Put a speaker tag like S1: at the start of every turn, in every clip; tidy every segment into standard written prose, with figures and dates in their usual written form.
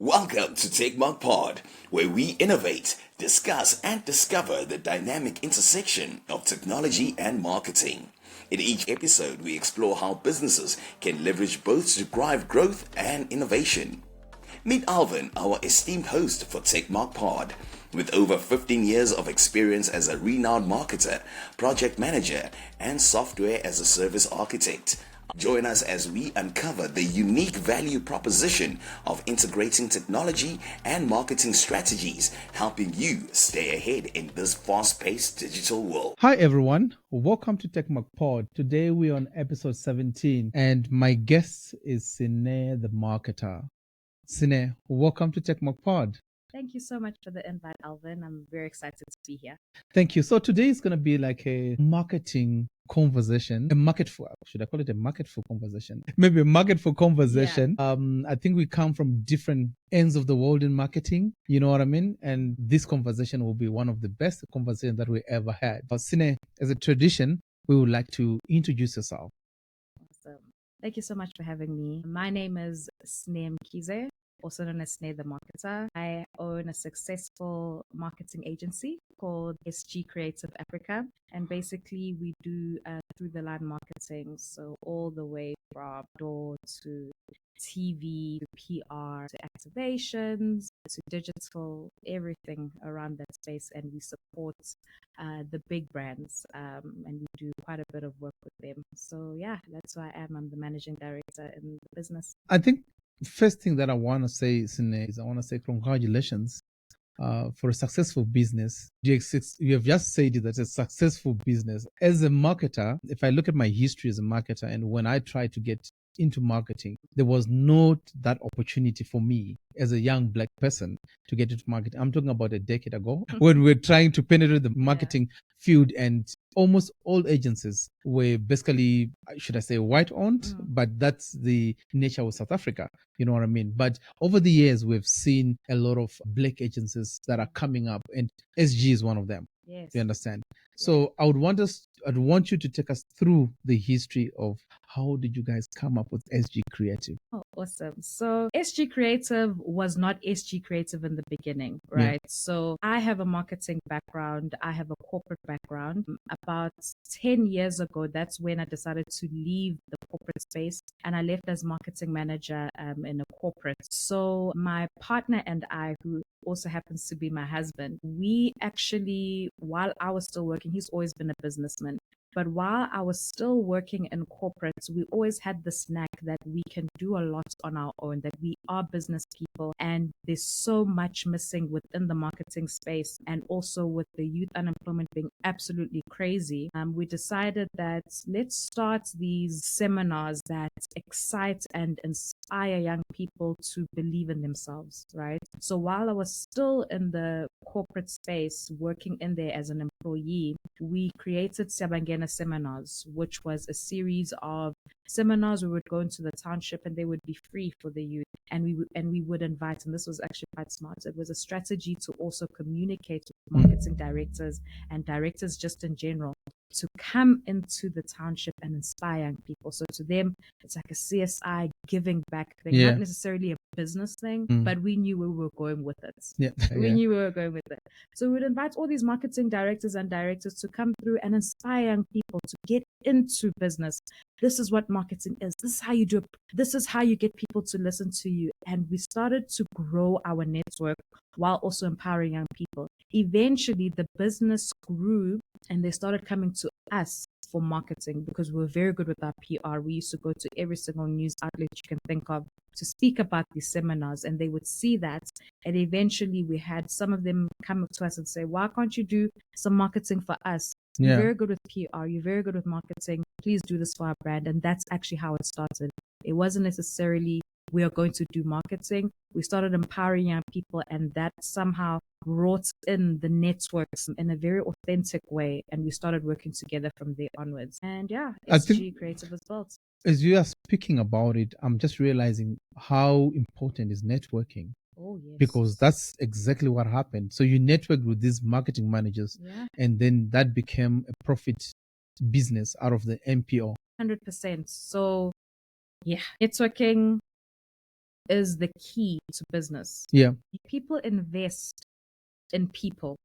S1: Welcome to Techmark Pod, where we innovate, discuss, and discover the dynamic intersection of technology and marketing. In each episode, we explore how businesses can leverage both to drive growth and innovation. Meet Alvin, our esteemed host for Techmark Pod. With over 15 years of experience as a renowned marketer, project manager, and software as a service architect, join us as we uncover the unique value proposition of integrating technology and marketing strategies, helping you stay ahead in this fast-paced digital world.
S2: Hi everyone, welcome to Techmark Pod. Today we're on episode 17 and my guest is Sne the Marketer. Sne, welcome to Techmark Pod.
S3: Thank you so much for the invite, Alvin. I'm very excited to be here.
S2: Thank you. So today is going to be like a marketing conversation, should I call it a marketful conversation? Maybe a marketful conversation.
S3: Yeah.
S2: I think we come from different ends of the world in marketing, you know what I mean? And this conversation will be one of the best conversations that we ever had. But Sne, as a tradition, we would like to introduce yourself.
S3: Awesome. Thank you so much for having me. My name is Sne Mkize, also known as Sne the Marketer. I own a successful marketing agency called SG Creative Africa. And basically we do through the line marketing. So all the way from door to TV, to PR, to activations, to digital, everything around that space. And we support the big brands and we do quite a bit of work with them. So yeah, that's who I am. I'm the managing director in the business.
S2: I think first thing that I want to say, Sne, is I want to say congratulations for a successful business. You have just said that it's a successful business. As a marketer, if I look at my history as a marketer and when I tried to get into marketing, there was not that opportunity for me as a young black person to get into marketing. I'm talking about a decade ago when we were trying to penetrate the marketing field, and almost all agencies were basically, should I say, white owned, but that's the nature of South Africa. You know what I mean? But over the years, we've seen a lot of black agencies that are coming up, and SG is one of them.
S3: Yes.
S2: You understand? So I'd want you to take us through the history of how did you guys come up with SG Creative?
S3: Oh, awesome. So SG Creative was not SG Creative in the beginning, right?
S2: Yeah.
S3: So I have a marketing background. I have a corporate background. About 10 years ago, that's when I decided to leave the corporate space and I left as marketing manager in a corporate. So my partner and I, who also happens to be my husband, we actually, while I was still working, he's always been a businessman. But while I was still working in corporates, we always had this knack that we can do a lot on our own, that we are business people. And there's so much missing within the marketing space. And also with the youth unemployment being absolutely crazy, we decided that let's start these seminars that excite and inspire young people to believe in themselves, right? So while I was still in the corporate space, working in there as an employee, we created Siyabangena Seminars, which was a series of seminars. We would go into the township and they would be free for the youth, and we would invite, and this was actually quite smart. It was a strategy to also communicate with marketing directors and directors just in general to come into the township and inspire young people. So to them, it's like a CSI giving back thing, not necessarily a business thing, but we knew where we were going with it. We knew we were going with it. So we would invite all these marketing directors and directors to come through and inspire young people to get into business. This is what marketing is. This is how you do it. This is how you get people to listen to you. And we started to grow our network while also empowering young people. Eventually, the business grew and they started coming to us for marketing because we were very good with our PR. We used to go to every single news outlet you can think of to speak about these seminars, and they would see that. And eventually we had some of them come up to us and say, why can't you do some marketing for us? You're very good with PR. You're very good with marketing. Please do this for our brand. And that's actually how it started. It wasn't necessarily we are going to do marketing. We started empowering young people, and that somehow brought in the networks in a very authentic way. And we started working together from there onwards. And yeah, SG Creative was built.
S2: As you are speaking about it, I'm just realizing how important is networking.
S3: Oh, yes.
S2: Because that's exactly what happened. So you networked with these marketing managers, and then that became a profit business out of the MPO.
S3: 100%. So yeah, networking is the key to business.
S2: Yeah.
S3: People invest in people.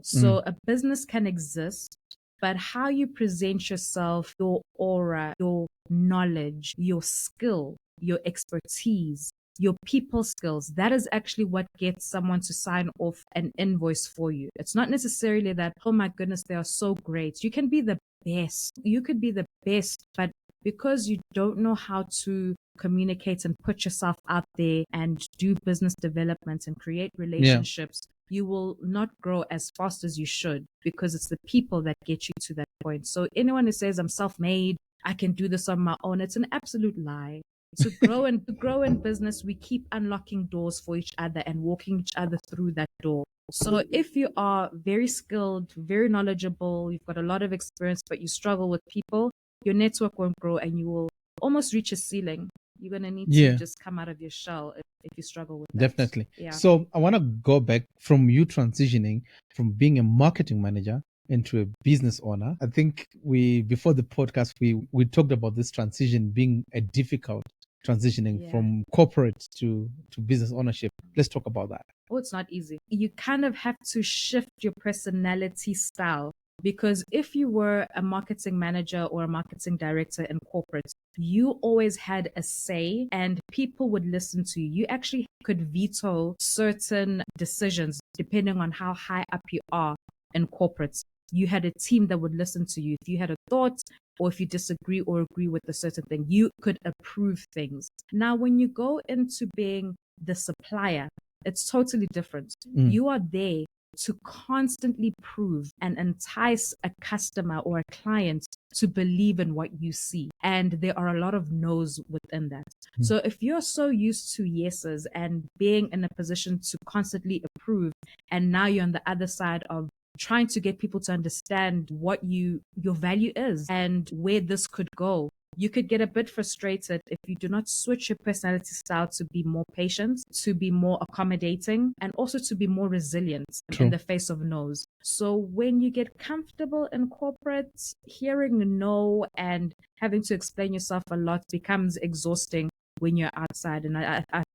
S3: So a business can exist, but how you present yourself, your aura, your knowledge, your skill, your expertise, your people skills, that is actually what gets someone to sign off an invoice for you. It's not necessarily that, oh my goodness, they are so great. You can be the best. You could be the best, but because you don't know how to communicate and put yourself out there and do business development and create relationships, you will not grow as fast as you should, because it's the people that get you to that point. So anyone who says I'm self-made, I can do this on my own, it's an absolute lie. To grow in business, we keep unlocking doors for each other and walking each other through that door. So if you are very skilled, very knowledgeable, you've got a lot of experience, but you struggle with people, your network won't grow and you will almost reach a ceiling. You're going to need to just come out of your shell if you struggle with that.
S2: Definitely.
S3: Yeah.
S2: So I want to go back from you transitioning from being a marketing manager into a business owner. I think before the podcast, we talked about this transition being a difficult transitioning from corporate to business ownership. Let's talk about that.
S3: Oh, it's not easy. You kind of have to shift your personality style, because if you were a marketing manager or a marketing director in corporate, you always had a say and people would listen to you. You actually could veto certain decisions depending on how high up you are in corporate. You had a team that would listen to you. If you had a thought, or if you disagree or agree with a certain thing, you could approve things. Now, when you go into being the supplier, it's totally different. You are there to constantly prove and entice a customer or a client to believe in what you see. And there are a lot of no's within that. So if you're so used to yeses and being in a position to constantly approve, and now you're on the other side of trying to get people to understand what your value is and where this could go, you could get a bit frustrated if you do not switch your personality style to be more patient, to be more accommodating, and also to be more resilient in the face of no's. So when you get comfortable in corporate, hearing no and having to explain yourself a lot becomes exhausting when you're outside. And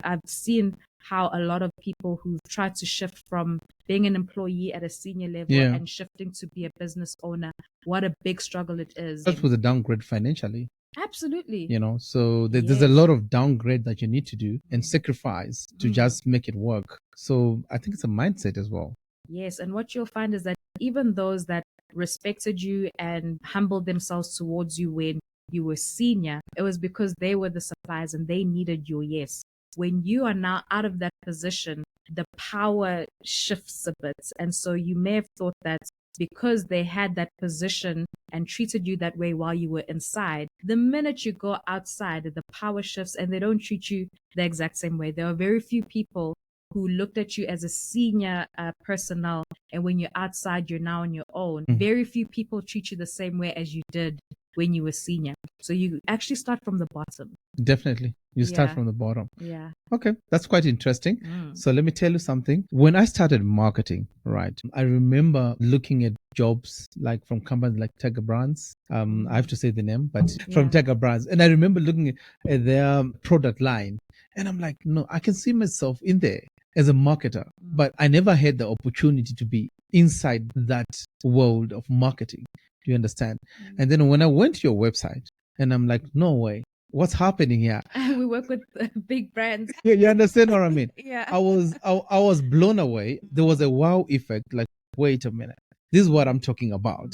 S3: I've seen how a lot of people who've tried to shift from being an employee at a senior level and shifting to be a business owner, what a big struggle it is.
S2: That was a downgrade financially.
S3: Absolutely.
S2: So there's a lot of downgrade that you need to do and sacrifice to just make it work. So I think it's a mindset as well.
S3: Yes. And what you'll find is that even those that respected you and humbled themselves towards you when you were senior, it was because they were the suppliers and they needed your yes. When you are now out of that position, the power shifts a bit. And so you may have thought that because they had that position and treated you that way while you were inside, the minute you go outside, the power shifts and they don't treat you the exact same way. There are very few people who looked at you as a senior personnel, and when you're outside, you're now on your own. Very few people treat you the same way as you did when you were senior. So you actually start from the bottom.
S2: Definitely. You start from the bottom.
S3: Yeah.
S2: Okay. That's quite interesting. So let me tell you something. When I started marketing, right, I remember looking at jobs like from companies like Tiger Brands. I have to say the name, but from Tiger Brands. And I remember looking at their product line and I'm like, no, I can see myself in there as a marketer, but I never had the opportunity to be inside that world of marketing. Do you understand? And then when I went to your website and I'm like, no way. What's happening here?
S3: We work with big brands.
S2: You understand what I mean?
S3: Yeah.
S2: I was blown away. There was a wow effect. Like, wait a minute, this is what I'm talking about.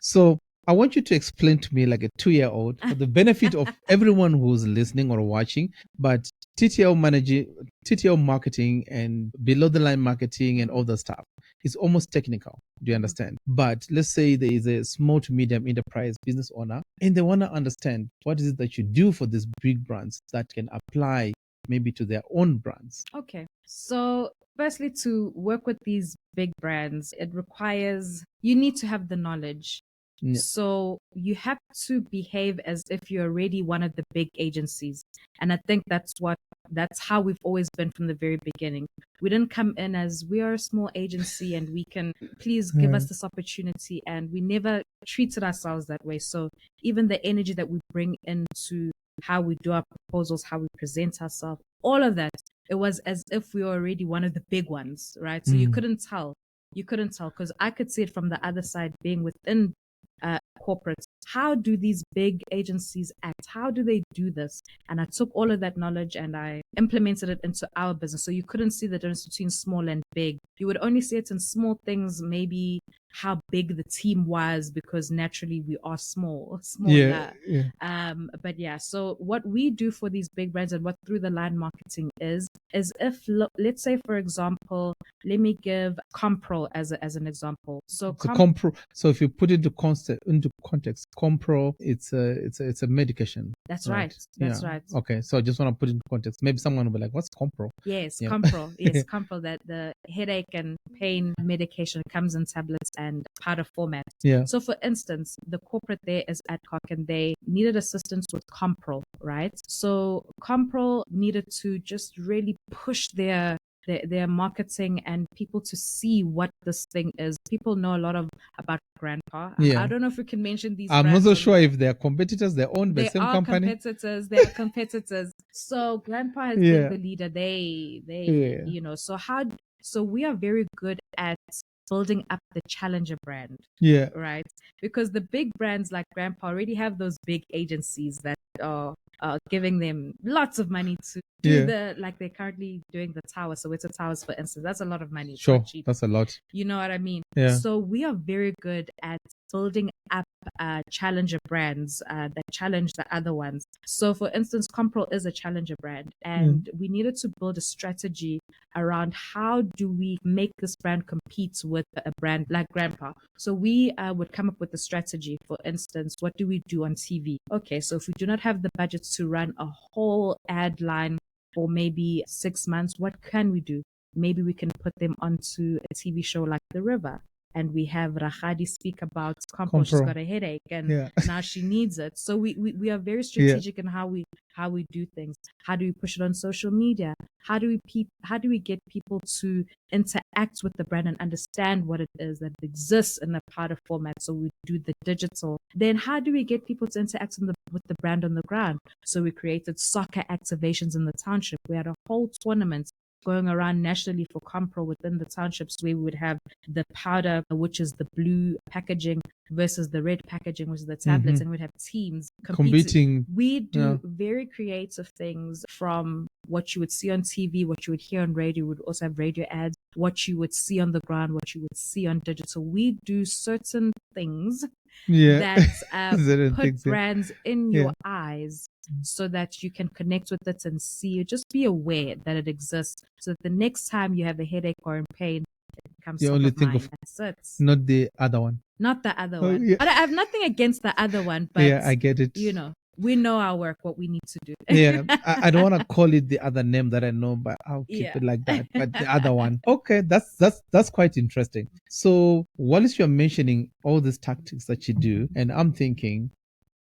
S2: So I want you to explain to me, like a 2-year-old, for the benefit of everyone who's listening or watching. But TTL marketing and below the line marketing and all that stuff is almost technical. Do you understand? But let's say there is a small to medium enterprise business owner and they want to understand what is it that you do for these big brands that can apply maybe to their own brands.
S3: Okay. So firstly, to work with these big brands, it requires, you need to have the knowledge.
S2: Yeah.
S3: So you have to behave as if you're already one of the big agencies. And I think that's how we've always been from the very beginning. We didn't come in as we are a small agency and we can please give us this opportunity. And we never treated ourselves that way. So even the energy that we bring into how we do our proposals, how we present ourselves, all of that. It was as if we were already one of the big ones, right? So you couldn't tell. You couldn't tell because I could see it from the other side, being within corporates. How do these big agencies act? How do they do this? And I took all of that knowledge and I implemented it into our business. So you couldn't see the difference between small and big. You would only see it in small things, maybe how big the team was, because naturally we are smaller. But yeah, so what we do for these big brands and what through the line marketing is if, let's say, for example, let me give Compro as an example. So
S2: Compro. So if you put it into context, Compro, it's a medication.
S3: That's right. That's right.
S2: Okay, so I just want to put it into context. Maybe someone will be like, "What's Compro?"
S3: Yes, Compro. Yes, Compro. That the headache and pain medication comes in tablets and powder format.
S2: Yeah.
S3: So, for instance, the corporate there is Adcock, and they needed assistance with Compro, right? So Compro needed to just really push their marketing and people to see what this thing is. People know a lot about Grandpa.
S2: Yeah.
S3: I don't know if we can mention these.
S2: I'm not so sure if they're competitors. They're owned by the same company.
S3: They are competitors. So Grandpa has been the leader. They so we are very good at building up the challenger brand.
S2: Yeah.
S3: Right. Because the big brands like Grandpa already have those big agencies that are giving them lots of money to do like they're currently doing the tower. So it's a towers, for instance. That's a lot of money. It's not cheap.
S2: That's a lot.
S3: You know what I mean?
S2: Yeah.
S3: So we are very good at building up challenger brands that challenge the other ones. So for instance, Compro is a challenger brand, and we needed to build a strategy around how do we make this brand compete with a brand like Grandpa. So we would come up with a strategy. For instance, what do we do on TV? Okay, so if we do not have the budgets to run a whole ad line for maybe 6 months, what can we do? Maybe we can put them onto a TV show like The River. And we have Rahadi speak about Compro. She's got a headache and now she needs it. So we are very strategic in how we do things. How do we push it on social media? How do we get people to interact with the brand and understand what it is that exists in a powder format? So we do the digital. Then how do we get people to interact with the brand on the ground? So we created soccer activations in the township. We had a whole tournament going around nationally for Compro within the townships, where we would have the powder, which is the blue packaging, versus the red packaging, which is the tablets, and we'd have teams competing. We do very creative things, from what you would see on TV, what you would hear on radio. We would also have radio ads, what you would see on the ground, what you would see on digital. We do certain things that put brands in your eyes, so that you can connect with it and see. Just be aware that it exists, so that the next time you have a headache or in pain, it becomes
S2: you only think of not the other one.
S3: Not the other one. Yeah. I have nothing against the other one, but
S2: I get it.
S3: We know our work, what we need to do.
S2: I don't want to call it the other name that I know, but I'll keep it like that. But the other one. Okay, that's quite interesting. So while you're mentioning all these tactics that you do, and I'm thinking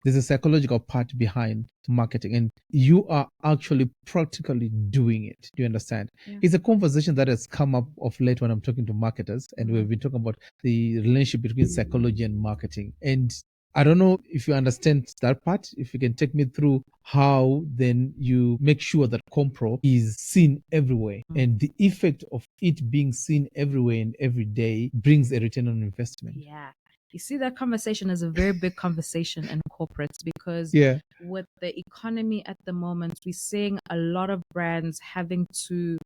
S2: there's a psychological part behind marketing, and you are actually practically doing it. Do you understand? Yeah. It's a conversation that has come up of late when I'm talking to marketers, and we've been talking about the relationship between psychology and marketing. And I don't know if you understand that part, if you can take me through how then you make sure that Compro is seen everywhere, and the effect of it being seen everywhere and every day brings a return on investment.
S3: Yeah. You see, that conversation is a very big conversation in corporates, because with the economy at the moment, we're seeing a lot of brands having to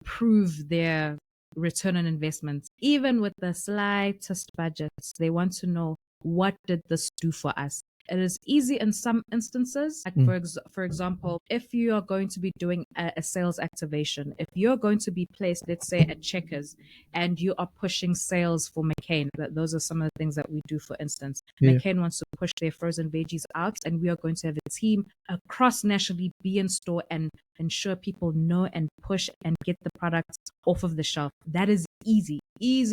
S3: prove their return on investment. Even with the slightest budgets, they want to know, what did this do for us? It is easy in some instances. Like for example, if you are going to be doing a sales activation, if you're going to be placed, let's say at Checkers, and you are pushing sales for McCain, those are some of the things that we do. For instance, McCain wants to push their frozen veggies out, and we are going to have a team across nationally be in store and ensure people know and push and get the products off of the shelf. That is easy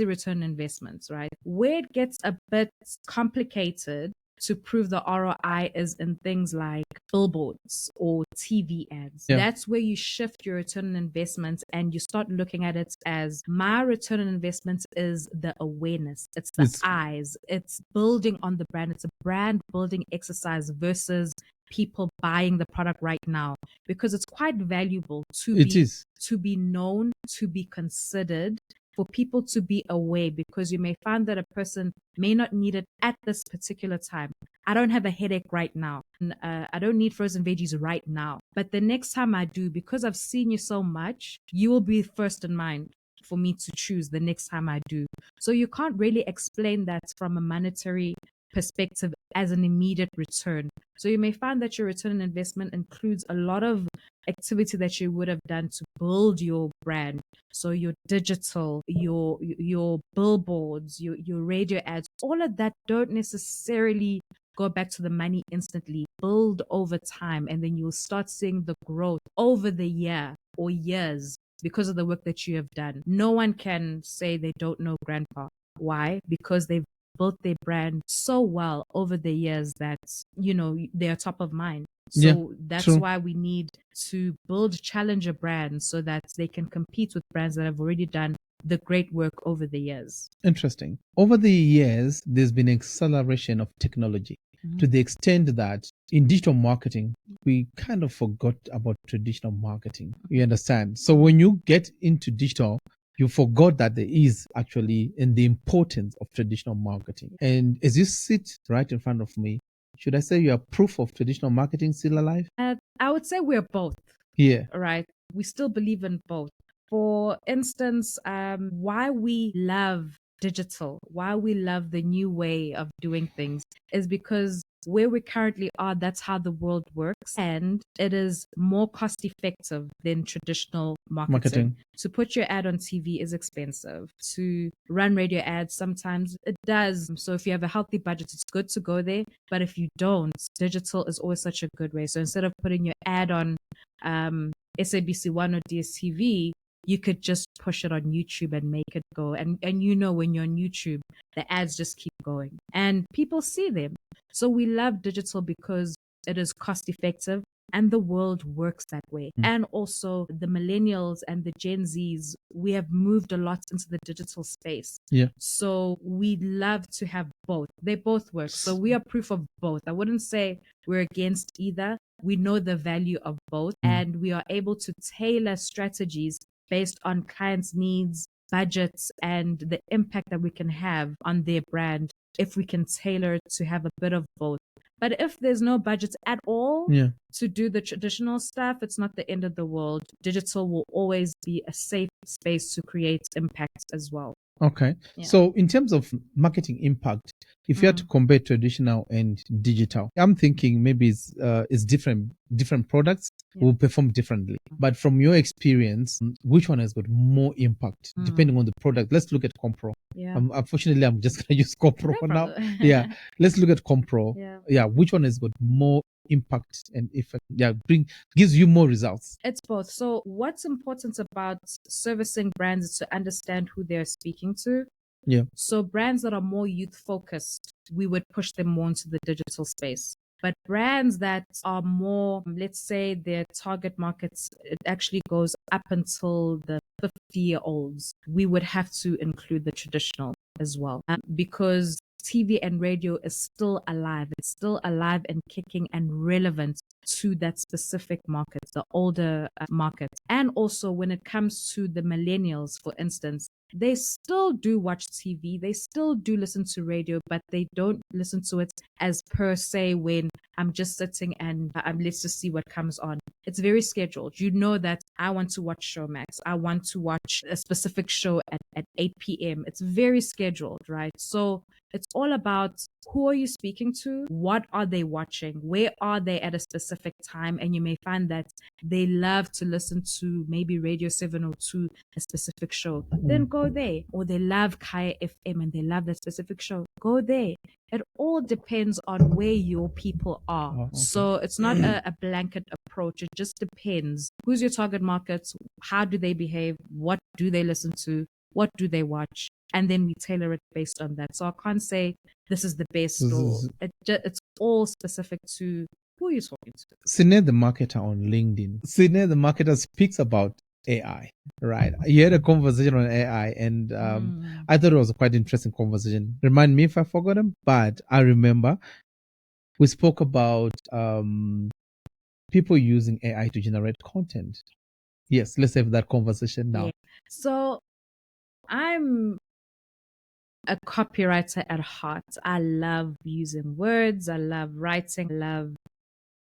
S3: return investments, right? Where it gets a bit complicated to prove the ROI is in things like billboards or TV ads. That's where you shift your return on investment, and you start looking at it as, my return on investment is the awareness. It's the eyes. It's building on the brand. It's a brand building exercise versus people buying the product right now, because it's quite valuable
S2: It is.
S3: to be known, to be considered, for people to be aware, because you may find that a person may not need it at this particular time. I don't have a headache right now. I don't need frozen veggies right now. But the next time I do, because I've seen you so much, you will be first in mind for me to choose the next time I do. So you can't really explain that from a monetary perspective as an immediate return. So you may find that your return on investment includes a lot of activity that you would have done to build your brand. So your digital, your billboards, your radio ads, all of that don't necessarily go back to the money instantly. Build over time, and then you'll start seeing the growth over the year or years because of the work that you have done. No one can say they don't know grandpa. Why? Because they've built their brand so well over the years that, they're top of mind. So that's
S2: true.
S3: why we need to build challenger brands so that they can compete with brands that have already done the great work over the years.
S2: Interesting. Over the years, there's been acceleration of technology to the extent that in digital marketing, we kind of forgot about traditional marketing. You understand? So when you get into digital, you forgot that there is actually in the importance of traditional marketing. And as you sit right in front of me, should I say you are proof of traditional marketing still alive?
S3: I would say we're both.
S2: Yeah.
S3: Right. We still believe in both. For instance, why we love digital, why we love the new way of doing things is because where we currently are, that's how the world works. And it is more cost effective than traditional marketing. To put your ad on TV is expensive. To run radio ads, sometimes it does. So if you have a healthy budget, it's good to go there. But if you don't, digital is always such a good way. So instead of putting your ad on SABC One or DSTV, you could just push it on YouTube and make it go. And when you're on YouTube, the ads just keep going and people see them. So we love digital because it is cost effective and the world works that way. And also the millennials and the Gen Zs, we have moved a lot into the digital space.
S2: Yeah.
S3: So we love to have both. They both work. So we are proof of both. I wouldn't say we're against either. We know the value of both and we are able to tailor strategies based on clients' needs, budgets, and the impact that we can have on their brand if we can tailor it to have a bit of both. But if there's no budget at all to do the traditional stuff, it's not the end of the world. Digital will always be a safe space to create impact as well.
S2: Okay.
S3: Yeah.
S2: So in terms of marketing impact, if you had to compare traditional and digital, I'm thinking maybe it's different products will perform differently. But from your experience, which one has got more impact depending on the product? Let's look at Compro.
S3: Yeah.
S2: Unfortunately, I'm just going to use Compro for now.
S3: problem.
S2: Yeah. Let's look at Compro.
S3: Yeah.
S2: Which one has got more impact and effect? Gives you more results.
S3: It's both. So what's important about servicing brands is to understand who they're speaking to.
S2: Yeah.
S3: So brands that are more youth focused, we would push them more into the digital space. But brands that are more, let's say their target markets, it actually goes up until the 50-year-olds, we would have to include the traditional as well. Because TV and radio is still alive. It's still alive and kicking and relevant to that specific market, the older market. And also when it comes to the millennials, for instance, they still do watch TV, they still do listen to radio, but they don't listen to it as per se when I'm just sitting and let's just see what comes on. It's very scheduled. You know that I want to watch Showmax. I want to watch a specific show at 8 p.m. It's very scheduled, right? So it's all about who are you speaking to? What are they watching? Where are they at a specific time? And you may find that they love to listen to maybe Radio 702, a specific show. Then go there. Or they love Kaya FM and they love that specific show. Go there. It all depends on where your people are.
S2: Oh, okay.
S3: So it's not a blanket approach. It just depends. Who's your target market? How do they behave? What do they listen to? What do they watch? And then we tailor it based on that. So I can't say this is the best or it's all specific to who you're talking to.
S2: Sne the Marketer on LinkedIn. Sne the Marketer speaks about AI, right? You had a conversation on AI and I thought it was a quite interesting conversation. Remind me if I forgot them, but I remember We spoke about people using AI to generate content. Yes, let's have that conversation now.
S3: Yeah. So I'm a copywriter at heart. I love using words. I love writing. I love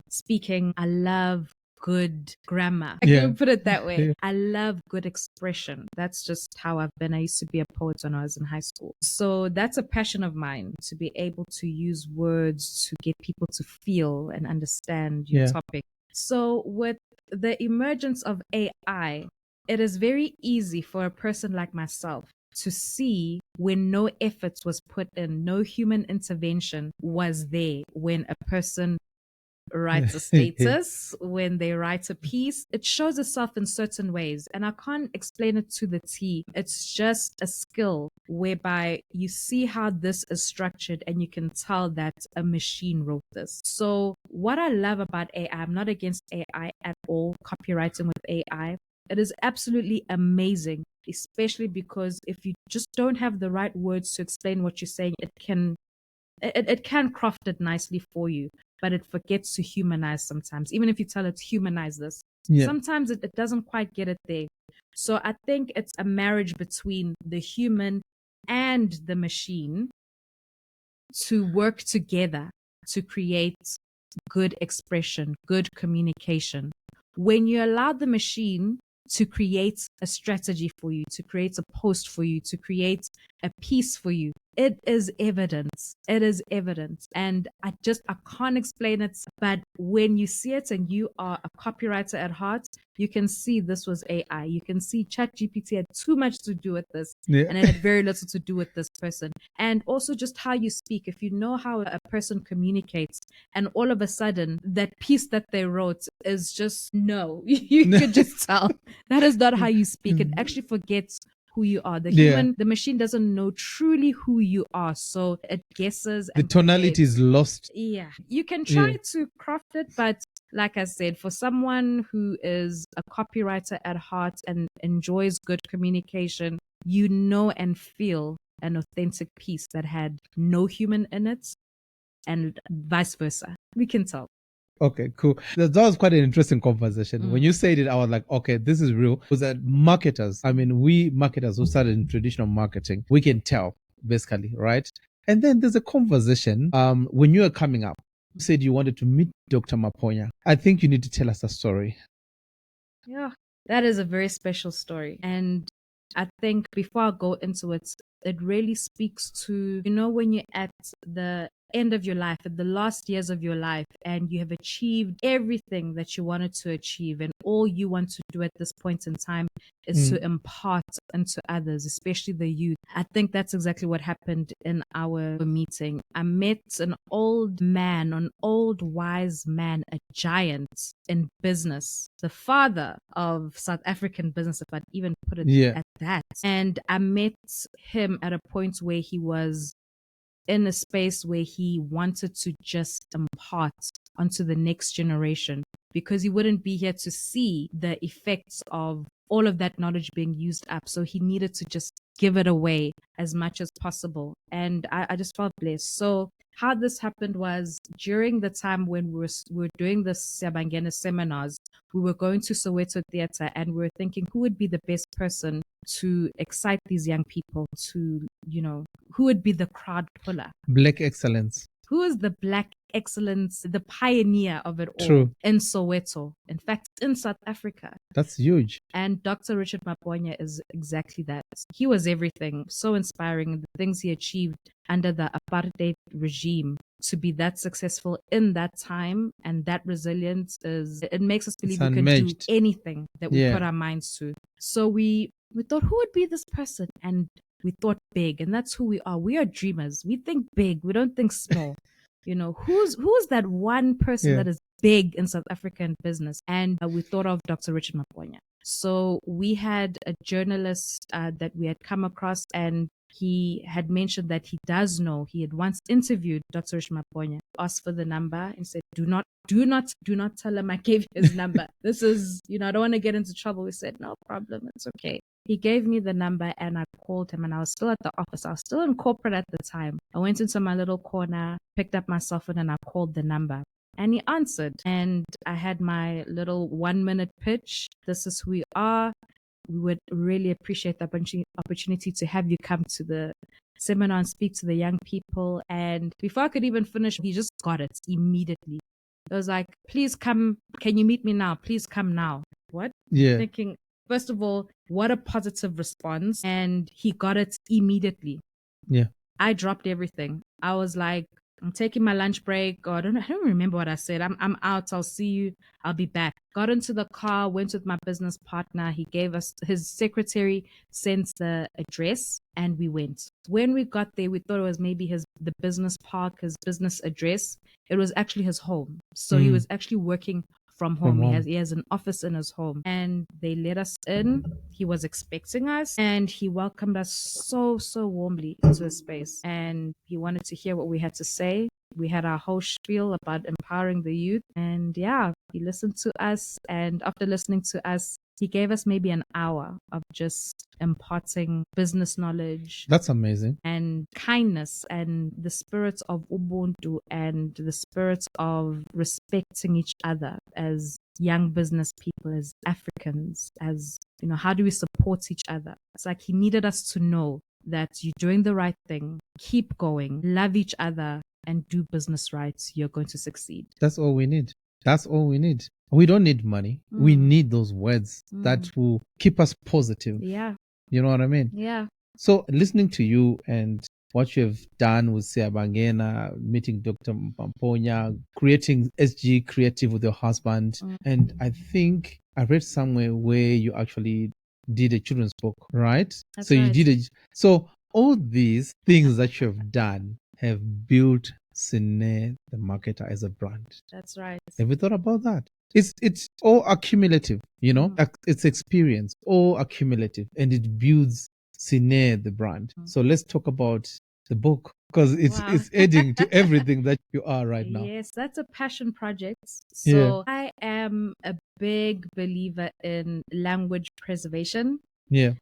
S3: speaking. I love good grammar. I can put it that way.
S2: Yeah.
S3: I love good expression. That's just how I've been. I used to be a poet when I was in high school. So that's a passion of mine, to be able to use words to get people to feel and understand your
S2: Yeah.
S3: topic. So with the emergence of AI, it is very easy for a person like myself to see when no efforts was put in, no human intervention was there when a person writes a status, when they write a piece. It shows itself in certain ways, and I can't explain it to the T. It's just a skill whereby you see how this is structured and you can tell that a machine wrote this. So what I love about AI, I'm not against AI at all, copywriting with AI. It is absolutely amazing, especially because if you just don't have the right words to explain what you're saying, it can craft it nicely for you, but it forgets to humanize sometimes. Even if you tell it to humanize this, sometimes it doesn't quite get it there. So I think it's a marriage between the human and the machine to work together to create good expression, good communication. When you allow the machine to create a strategy for you, to create a post for you, to create a piece for you, it is evidence. It is evidence. And I can't explain it. But when you see it and you are a copywriter at heart, you can see this was AI. You can see ChatGPT had too much to do with this, and it had very little to do with this person. And also just how you speak. If you know how a person communicates, and all of a sudden that piece that they wrote is just no, you could just tell that is not how you speak. It actually forgets who you are. The machine doesn't know truly who you are, so it guesses.
S2: The tonality is lost.
S3: Yeah, you can try to craft it, but like I said, for someone who is a copywriter at heart and enjoys good communication, you know and feel an authentic piece that had no human in it, and vice versa. We can tell.
S2: Okay, cool. That was quite an interesting conversation. When you said it, I was like, okay, this is real. Because that marketers, I mean, we marketers who started in traditional marketing, we can tell, basically, right? And then there's a conversation when you are coming up. You said you wanted to meet Dr. Maponya. I think you need to tell us a story.
S3: Yeah, that is a very special story. And I think before I go into it, it really speaks to, when you're at the end of your life, at the last years of your life, and you have achieved everything that you wanted to achieve, and all you want to do at this point in time is to impart into others, especially the youth. I think that's exactly what happened in our meeting. I met an old man, an old wise man, a giant in business, the father of South African business, if I'd even put it at that. And I met him at a point where he was in a space where he wanted to just impart onto the next generation, because he wouldn't be here to see the effects of all of that knowledge being used up. So he needed to just give it away as much as possible. And I just felt blessed. So how this happened was during the time when we were doing the Siyabangena seminars, we were going to Soweto Theatre and we were thinking who would be the best person to excite these young people to, who would be the crowd puller?
S2: Black excellence.
S3: Who is the Black excellence, the pioneer of it all?
S2: True.
S3: In Soweto, in fact, in South Africa.
S2: That's huge.
S3: And Dr. Richard Maponya is exactly that. He was everything, so inspiring. The things he achieved under the apartheid regime, to be that successful in that time and that resilience, it makes us believe we can do anything that we put our minds to. So we thought, who would be this person? And we thought big, and that's who we are. We are dreamers. We think big. We don't think small. Who's that one person that is big in South African business? And we thought of Dr. Richard Maponya. So we had a journalist that we had come across, and he had mentioned that he does know. He had once interviewed Dr. Richard Maponya, asked for the number, and said, do not tell him I gave his number. This is, I don't want to get into trouble. We said, no problem. It's okay. He gave me the number and I called him, and I was still at the office. I was still in corporate at the time. I went into my little corner, picked up my cell phone, and I called the number. And he answered. And I had my little 1-minute pitch. This is who we are. We would really appreciate the opportunity to have you come to the seminar and speak to the young people. And before I could even finish, he just got it immediately. It was like, please come. Can you meet me now? Please come now. What?
S2: Yeah.
S3: Thinking, first of all, what a positive response. And he got it immediately.
S2: Yeah.
S3: I dropped everything. I was like, I'm taking my lunch break. Or I don't remember what I said. I'm out. I'll see you. I'll be back. Got into the car, went with my business partner. He gave us, his secretary sent the address, and we went. When we got there, we thought it was maybe the business park, his business address. It was actually his home. So he was actually working from home. He has an office in his home, and they let us in. He was expecting us, and he welcomed us so warmly into his space, and he wanted to hear what we had to say. We had our whole spiel about empowering the youth, and yeah, he listened to us, and after listening to us, he gave us maybe an hour of just imparting business knowledge.
S2: That's amazing.
S3: And kindness and the spirit of Ubuntu and the spirit of respecting each other as young business people, as Africans, as, you know, how do we support each other? It's like he needed us to know that you're doing the right thing, keep going, love each other, and do business right. You're going to succeed.
S2: That's all we need. That's all we need. We don't need money. We need those words that will keep us positive.
S3: Yeah.
S2: You know what I mean?
S3: Yeah.
S2: So listening to you and what you have done with Siabangena, meeting Dr. Mpamponya, creating SG Creative with your husband. And I think I read somewhere where you actually did a children's book, right?
S3: That's
S2: so
S3: right.
S2: you did so all these things that you have done have built Sne the Marketer as a brand.
S3: That's right.
S2: Have you thought about that? It's all accumulative, you know. It's experience, all accumulative, and it builds Sne the brand. So let's talk about the book, because it's adding to everything that you are right now.
S3: Yes, that's a passion project. So I am a big believer in language preservation.
S2: Yeah.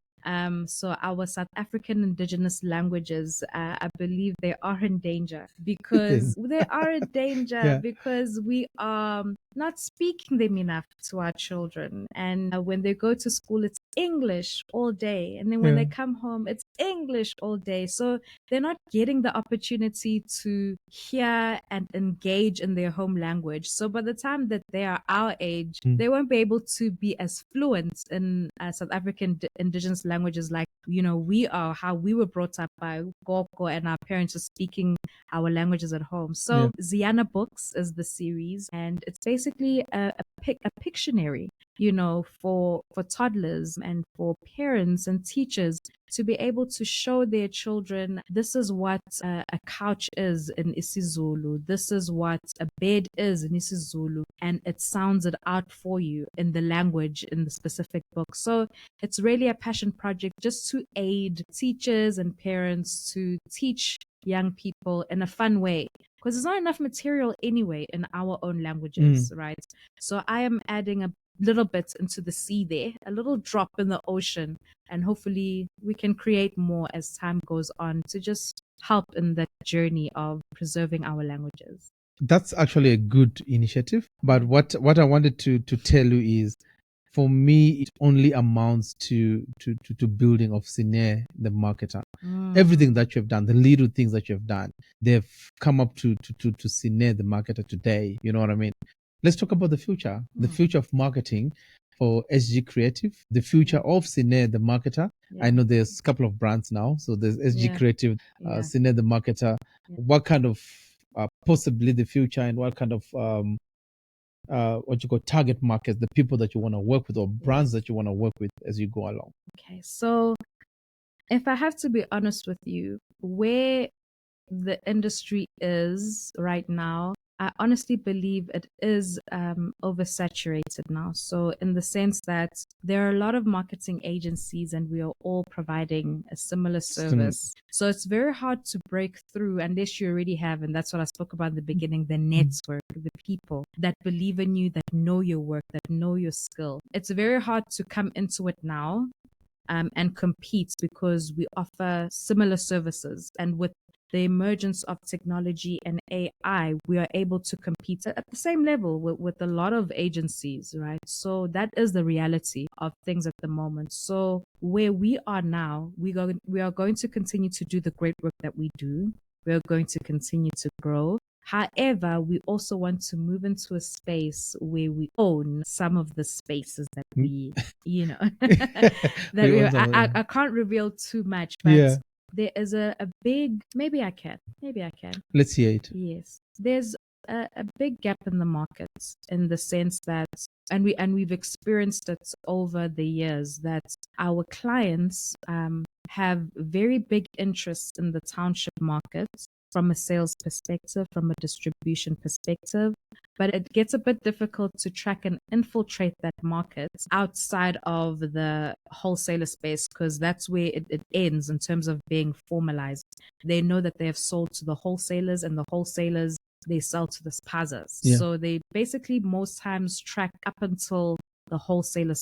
S3: So our South African indigenous languages, I believe they are in danger because because we are not speaking them enough to our children. And when they go to school, it's English all day. And then when they come home, it's English all day. So they're not getting the opportunity to hear and engage in their home language. So by the time that they are our age, they won't be able to be as fluent in South African indigenous languages like, you know, we are, how we were brought up by Goko and our parents are speaking our languages at home. So Zanna Books is the series, and it's basically a Pictionary, you know, for toddlers and for parents and teachers to be able to show their children, this is what a couch is in isiZulu, this is what a bed is in isiZulu, and it sounds it out for you in the language in the specific book. So it's really a passion project just to aid teachers and parents to teach young people in a fun way, because there's not enough material anyway in our own languages, right? So I am adding a little bit into the sea there, a little drop in the ocean, and hopefully we can create more as time goes on to just help in that journey of preserving our languages.
S2: That's actually a good initiative. But what I wanted to tell you is, for me, it only amounts to building of Sne the Marketer. Everything that you have done, the little things that you have done, they've come up to Sne the Marketer today. You know what I mean? Let's talk about the future. The future of marketing for SG Creative, the future of Sne the Marketer. I know there's a couple of brands now. So there's SG Creative, Sne the Marketer. What kind of possibly the future, and what kind of what you call target markets, the people that you want to work with, or brands that you want to work with as you go along?
S3: Okay, so if I have to be honest with you, where the industry is right now, I honestly believe it is oversaturated now. So in the sense that there are a lot of marketing agencies and we are all providing a similar service. So it's very hard to break through unless you already have, and that's what I spoke about in the beginning, the network, the people that believe in you, that know your work, that know your skill. It's very hard to come into it now and compete because we offer similar services. And with the emergence of technology and AI, we are able to compete at the same level with a lot of agencies, right? So that is the reality of things at the moment. So where we are now, we are going to continue to do the great work that we do. We are going to continue to grow. However, we also want to move into a space where we own some of the spaces that we, that I can't reveal too much, but there is a big, maybe I can.
S2: Let's hear it.
S3: Yes. There's a big gap in the markets in the sense that, and we've experienced it over the years, that our clients have very big interests in the township market from a sales perspective, from a distribution perspective, but it gets a bit difficult to track and infiltrate that market outside of the wholesaler space, because that's where it ends in terms of being formalized. They know that they have sold to the wholesalers, and the wholesalers, they sell to the spazas.
S2: Yeah.
S3: So they basically most times track up until the wholesaler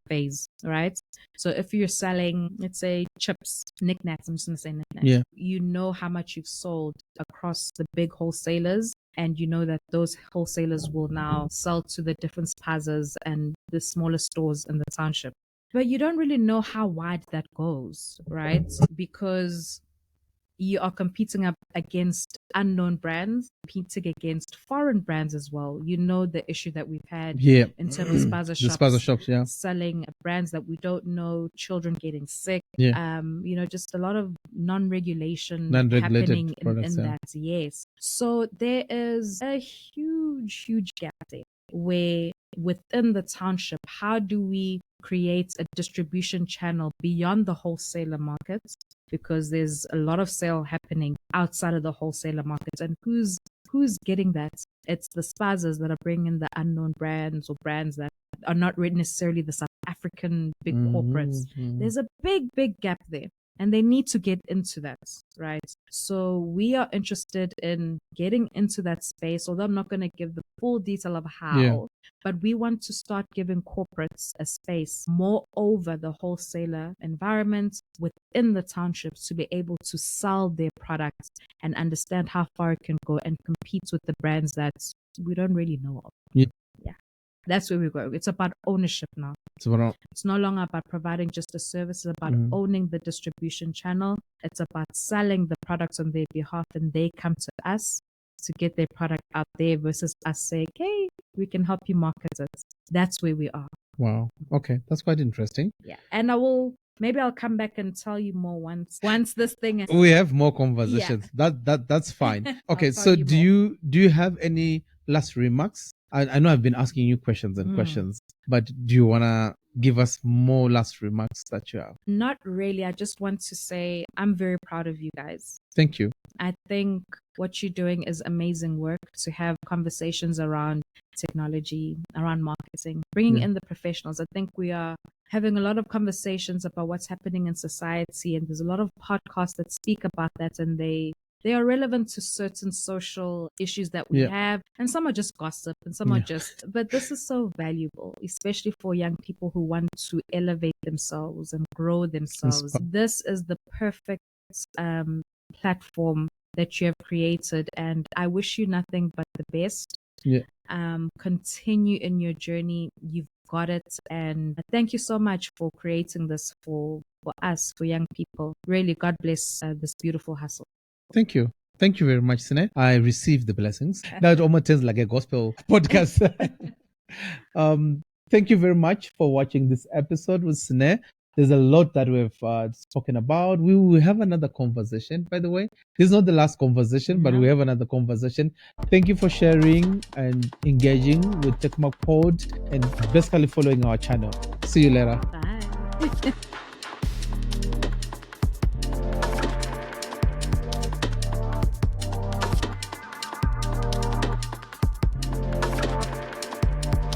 S3: phase, right? So if you're selling, let's say, chips, knickknacks, I'm just going to say knickknacks,
S2: Yeah.
S3: you know how much you've sold across the big wholesalers, and you know that those wholesalers will now sell to the different spazas and the smaller stores in the township. But you don't really know how wide that goes, right? Because you are competing up against unknown brands, competing against foreign brands as well. You know the issue that we've had in terms of spaza shops,
S2: the spaza shops,
S3: selling brands that we don't know, children getting sick, just a lot of non-regulation happening
S2: products,
S3: in that. Yes. So there is a huge gap there where within the township, how do we create a distribution channel beyond the wholesaler markets? Because there's a lot of sale happening outside of the wholesaler markets. And who's getting that? It's the spazas that are bringing the unknown brands, or brands that are not necessarily the South African big corporates. There's a big gap there. And they need to get into that, right? So we are interested in getting into that space, although I'm not going to give the full detail of how, but we want to start giving corporates a space more over the wholesaler environment within the townships to be able to sell their products and understand how far it can go and compete with the brands that we don't really know of. Yeah. That's where we go. It's about ownership now. It's no longer about providing just a service. It's about owning the distribution channel. It's about selling the products on their behalf, and they come to us to get their product out there versus us saying, hey, we can help you market it. That's where we are.
S2: Wow. Okay. That's quite interesting.
S3: Yeah. And maybe I'll come back and tell you more once this thing is...
S2: We have more conversations. Yeah. That's fine. Okay. So do you have any last remarks? I know I've been asking you questions and questions, but do you want to give us more last remarks that you have?
S3: Not really. I just want to say I'm very proud of you guys.
S2: Thank you.
S3: I think what you're doing is amazing work, to have conversations around technology, around marketing, bringing in the professionals. I think we are having a lot of conversations about what's happening in society, and there's a lot of podcasts that speak about that, and they are relevant to certain social issues that we have, and some are just gossip, and some are just, but this is so valuable, especially for young people who want to elevate themselves and grow themselves. This is the perfect platform that you have created, and I wish you nothing but the best. Continue in your journey. You've got it, and thank you so much for creating this for us, for young people. Really, God bless this beautiful hustle.
S2: Thank you. Thank you very much, Sne. I received the blessings. That almost sounds like a gospel podcast. Thank you very much for watching this episode with Sne. There's a lot that we've spoken about. We will have another conversation, by the way. This is not the last conversation, but we have another conversation. Thank you for sharing and engaging with Techmark Pod, and basically following our channel. See you later.
S3: Bye.